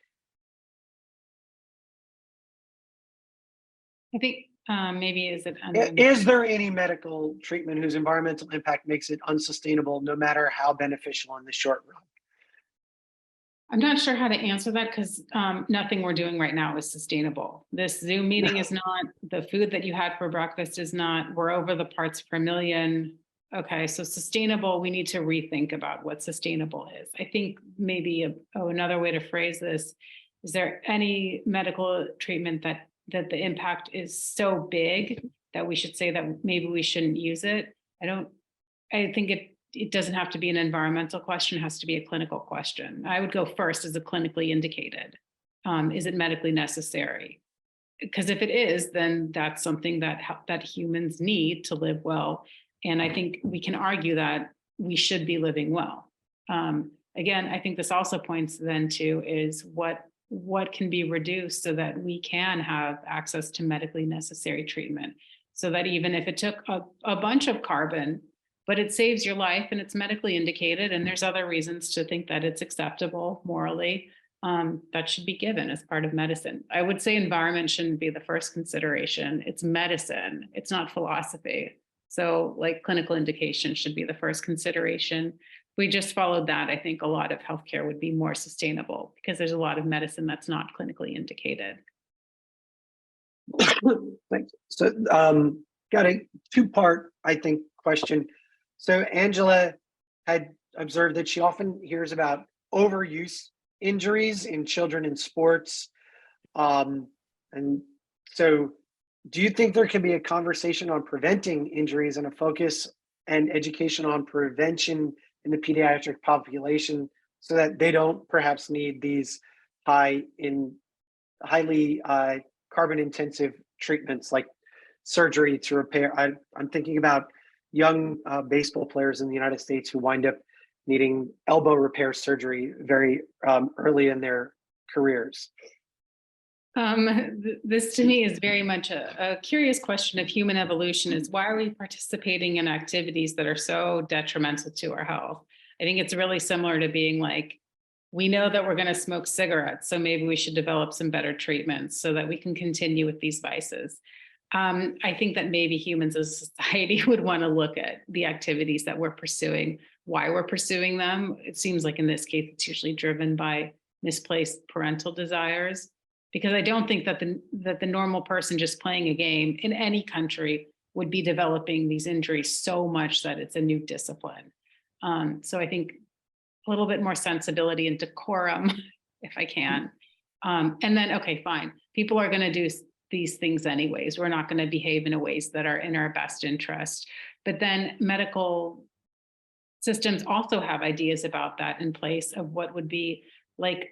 [SPEAKER 2] I think maybe is
[SPEAKER 3] there any medical treatment whose environmental impact makes it unsustainable, no matter how beneficial in the short run?
[SPEAKER 2] I'm not sure how to answer that, because nothing we're doing right now is sustainable. This Zoom meeting is not, the food that you had for breakfast is not, we're over the parts per million. Okay, so sustainable, we need to rethink about what sustainable is. I think maybe another way to phrase this, is there any medical treatment that the impact is so big that we should say that maybe we shouldn't use it? I think it doesn't have to be an environmental question, it has to be a clinical question. I would go first as a clinically indicated. Is it medically necessary? Because if it is, then that's something that humans need to live well. And I think we can argue that we should be living well. Again, I think this also points then to is what can be reduced so that we can have access to medically necessary treatment, so that even if it took a bunch of carbon, but it saves your life and it's medically indicated, and there's other reasons to think that it's acceptable morally, that should be given as part of medicine. I would say environment shouldn't be the first consideration. It's medicine, it's not philosophy. So like clinical indication should be the first consideration. If we just followed that, I think a lot of healthcare would be more sustainable, because there's a lot of medicine that's not clinically indicated.
[SPEAKER 3] Thanks. So got a two-part, I think, question. So Angela had observed that she often hears about overuse injuries in children in sports. And so do you think there can be a conversation on preventing injuries and a focus and education on prevention in the pediatric population, so that they don't perhaps need these highly carbon intensive treatments like surgery to repair? I'm thinking about young baseball players in the United States who wind up needing elbow repair surgery very early in their careers.
[SPEAKER 2] This to me is very much a curious question of human evolution, is why are we participating in activities that are so detrimental to our health? I think it's really similar to being like, we know that we're going to smoke cigarettes, so maybe we should develop some better treatments so that we can continue with these vices. I think that maybe humans as a society would want to look at the activities that we're pursuing, why we're pursuing them. It seems like in this case, it's usually driven by misplaced parental desires. Because I don't think that the normal person just playing a game in any country would be developing these injuries so much that it's a new discipline. So I think a little bit more sensibility and decorum, if I can, And then, okay, fine. People are going to do these things anyways. We're not going to behave in ways that are in our best interest. But then medical systems also have ideas about that in place of what would be like,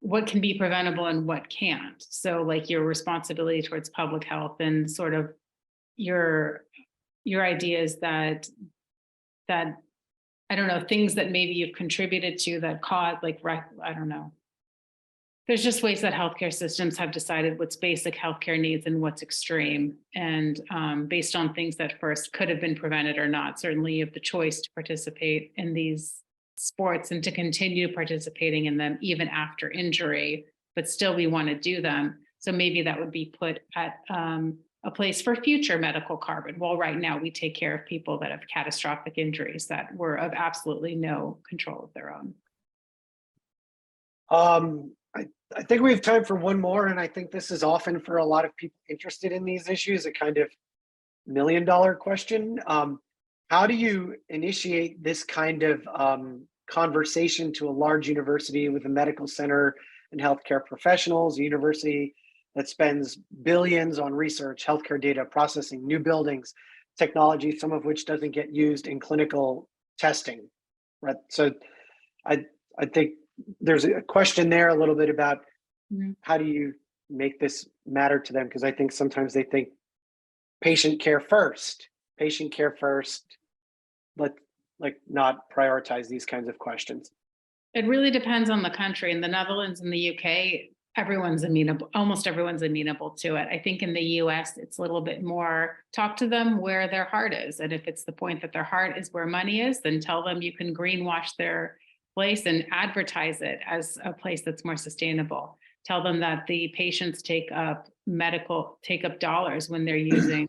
[SPEAKER 2] what can be preventable and what can't. So like your responsibility towards public health and sort of your ideas that I don't know, things that maybe you've contributed to that cause like, I don't know. There's just ways that healthcare systems have decided what's basic healthcare needs and what's extreme. And based on things that first could have been prevented or not, certainly you have the choice to participate in these sports and to continue participating in them even after injury, but still we want to do them. So maybe that would be put at a place for future medical carbon. Well, right now we take care of people that have catastrophic injuries that were of absolutely no control of their own.
[SPEAKER 3] I think we have time for one more, and I think this is often for a lot of people interested in these issues, a kind of million-dollar question. How do you initiate this kind of conversation to a large university with a medical center and healthcare professionals, a university that spends billions on research, healthcare data processing, new buildings, technology, some of which doesn't get used in clinical testing, right? So I think there's a question there a little bit about how do you make this matter to them? Because I think sometimes they think patient care first, but like not prioritize these kinds of questions.
[SPEAKER 2] It really depends on the country. In the Netherlands and the UK, almost everyone's amenable to it. I think in the US, it's a little bit more talk to them where their heart is. And if it's the point that their heart is where money is, then tell them you can greenwash their place and advertise it as a place that's more sustainable. Tell them that the patients take up dollars when they're using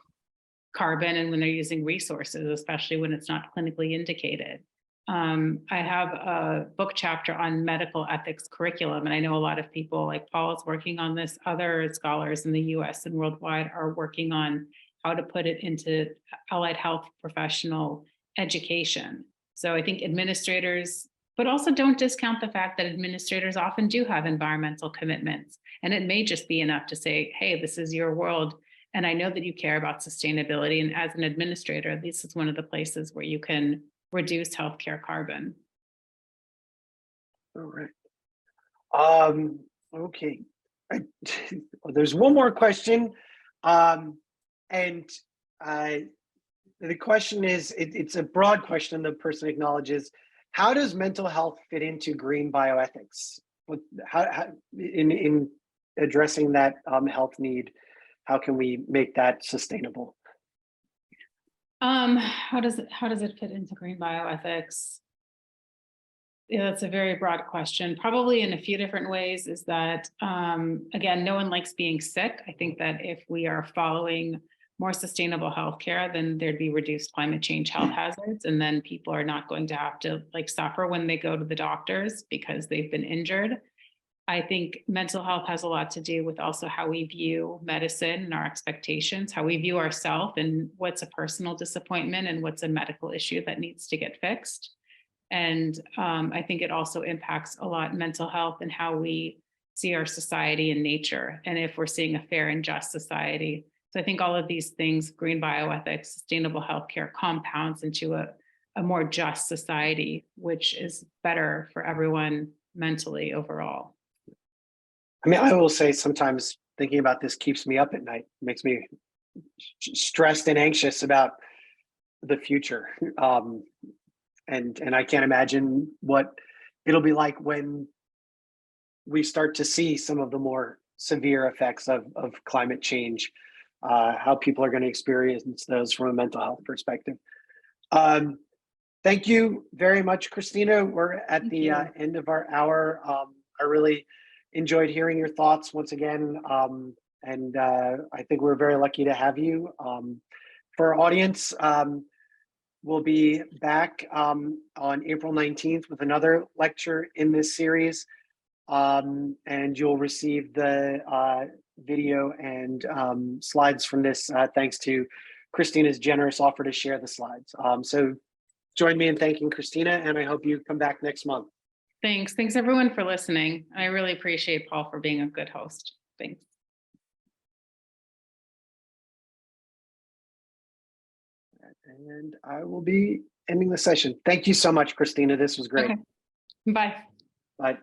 [SPEAKER 2] carbon and when they're using resources, especially when it's not clinically indicated. I have a book chapter on medical ethics curriculum, and I know a lot of people like Paul is working on this. Other scholars in the US and worldwide are working on how to put it into allied health professional education. So I think administrators, but also don't discount the fact that administrators often do have environmental commitments. And it may just be enough to say, hey, this is your world. And I know that you care about sustainability. And as an administrator, this is one of the places where you can reduce healthcare carbon.
[SPEAKER 3] All right. Okay. There's one more question. And the question is, it's a broad question the person acknowledges. How does mental health fit into green bioethics? How in addressing that health need, how can we make that sustainable?
[SPEAKER 2] How does it fit into green bioethics? Yeah, that's a very broad question. Probably in a few different ways is that, again, no one likes being sick. I think that if we are following more sustainable healthcare, then there'd be reduced climate change health hazards. And then people are not going to have to like suffer when they go to the doctors because they've been injured. I think mental health has a lot to do with also how we view medicine and our expectations, how we view ourselves and what's a personal disappointment and what's a medical issue that needs to get fixed. And I think it also impacts a lot mental health and how we see our society and nature, and if we're seeing a fair and just society. So I think all of these things, green bioethics, sustainable healthcare, compounds into a more just society, which is better for everyone mentally overall.
[SPEAKER 3] I mean, I will say sometimes thinking about this keeps me up at night, makes me stressed and anxious about the future. And I can't imagine what it'll be like when we start to see some of the more severe effects of climate change, how people are going to experience those from a mental health perspective. Thank you very much, Christina. We're at the end of our hour. I really enjoyed hearing your thoughts once again. And I think we're very lucky to have you. For our audience, we'll be back on April 19th with another lecture in this series. And you'll receive the video and slides from this thanks to Christina's generous offer to share the slides. So join me in thanking Christina, and I hope you come back next month.
[SPEAKER 2] Thanks. Thanks everyone for listening. I really appreciate Paul for being a good host. Thanks.
[SPEAKER 3] And I will be ending the session. Thank you so much, Christina. This was great.
[SPEAKER 2] Okay. Bye.
[SPEAKER 3] Bye.